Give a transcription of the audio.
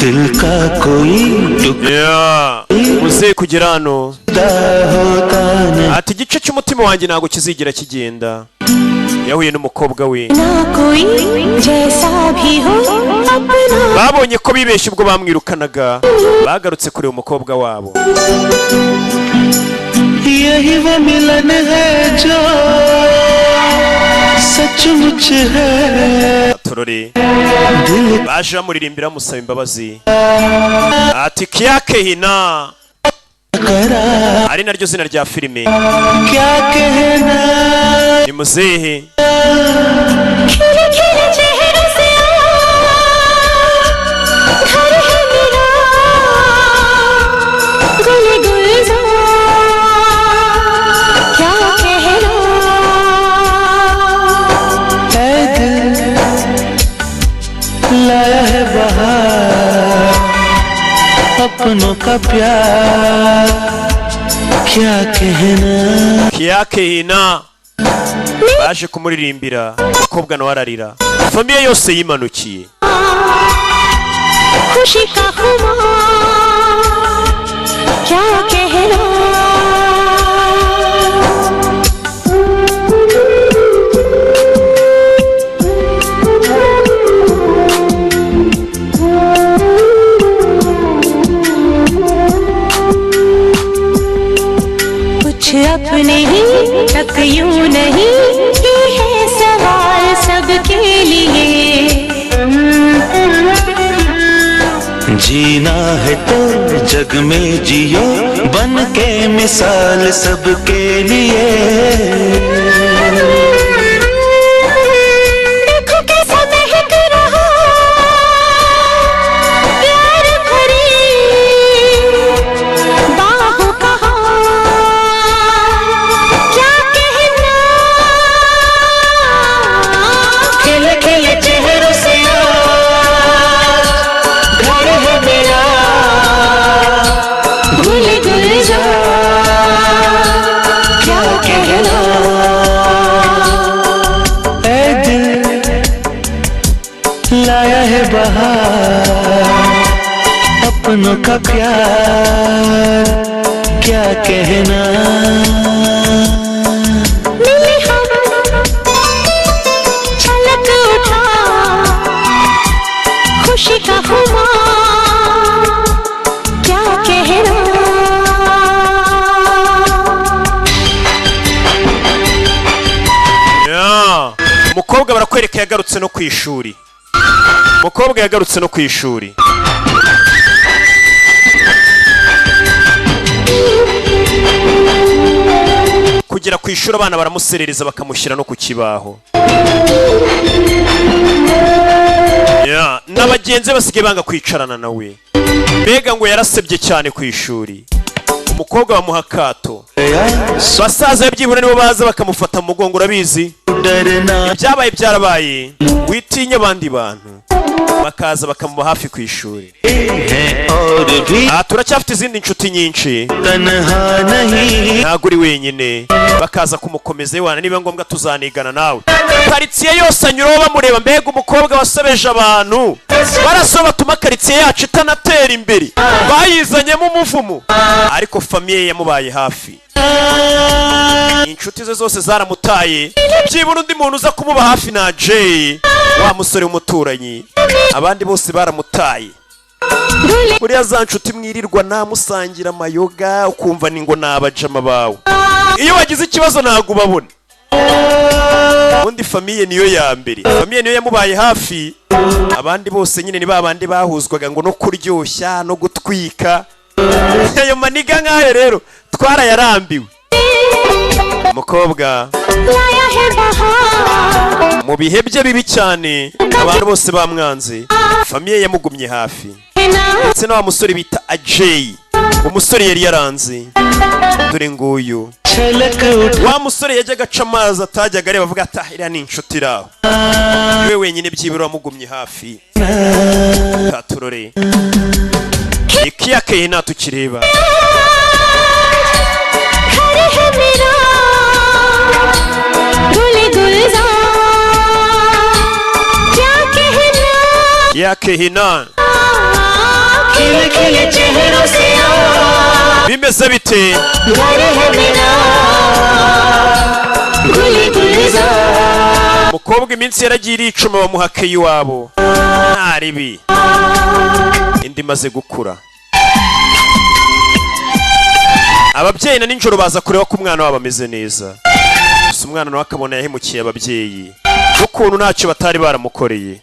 दिल का कोई टुकड़ा muze kugera hano ati igice cy'umutima wanjye ntago kizigira kigenda yahuye n'umukobwa we babonye ko bibeshye ubwo bamwirukanaga bagarutse kureba umukobwa wabo यही वो मिलन है जो सचमुच है turore baje bamuririmbira musaba imbabazi ati kiyake hina ari naryo zina rya filime क्या कहना ni muzehe अपनों का प्यार क्या कहना क्या कहना baje kumuririmbira umukobwa nawe ararira famiye yose yimanukiye खुशी का खुमार क्या कहना अपने ही तक यूं नहीं ये है सवाल सबके लिए जीना है तो जग में जियो बन के मिसाल सबके लिए देखो कैसा महक रहा प्यार भरी बाहों का अपनों का प्यार क्या कहना मिली हम छलक उठा खुशी का खुमार क्या कहना umukobwa barakwereka yagarutse no kwishuri umukobwa yagarutse no kwishuri kugera kwishura abana baramuserereza bakamushyira no ku kibaho n'abagenzi basigaye banga kwicarana nawe mbega ngo yarasebye cyane kwishuri umukobwa bamuha akato basaza byibura nibo baza bakamufata mu mugongo urabizi ibyabaye byarabaye witinya abandi bantu bakaza bakamuba hafi kwishuri turacyafite izindi nshuti nyinshi ntabwo uri wenyine bakaza kumukomeza yewana niba ngombwa tuzanigana nawe karitsiye yose anyuraho bamureba mbega umukobwa wasobeje abantu barasaba batuma karitsiye yacu itanatera imbere bayizanyemo umuvumo ariko famiye yamubaye hafi inshuti ze zose zaramutaye byibura undi muntu uza kumuba hafi na Jay wa musore w'umuturanyi abandi bose baramutaye buriya za nshuti mwirirwa namusangira amayoga ukumva ni ngo nabajama bawe iyo wagize ikibazo ntago ubabona undi famiye niyo ya mbere famiye niyo yamubaye hafi abandi bose nyine ni babandi bahuzwaga ngo no kuryoshya no gutwika ayo maniga nk'ayo rero twarayarambiwe umukobwa mu bihe bye bibi cyane abantu bose bamwanze famiye yamugumye hafi ndetse na wa musore bita Ajay umusore yari yaranze dore nguyu wa musore yajyaga aca amazi atajyaga areba avuga ati iriya ni inshuti iraho niwe wenyine byibura wamugumye hafi katurore ikiyakeye nta tukireba ya कहना खिलखिले चेहरों से bimeze bite घर है मेरा गुली गुलजार umukobwa iminsi yaragiye iricuma bamuha keyi iwabo nta ribi indi imaze gukura ababyeyi na nijoro baza kureba ko umwana wabo ameze neza gusa umwana nawe akabona yahemukiye ababyeyi n'ukuntu ntacyo batari baramukoreye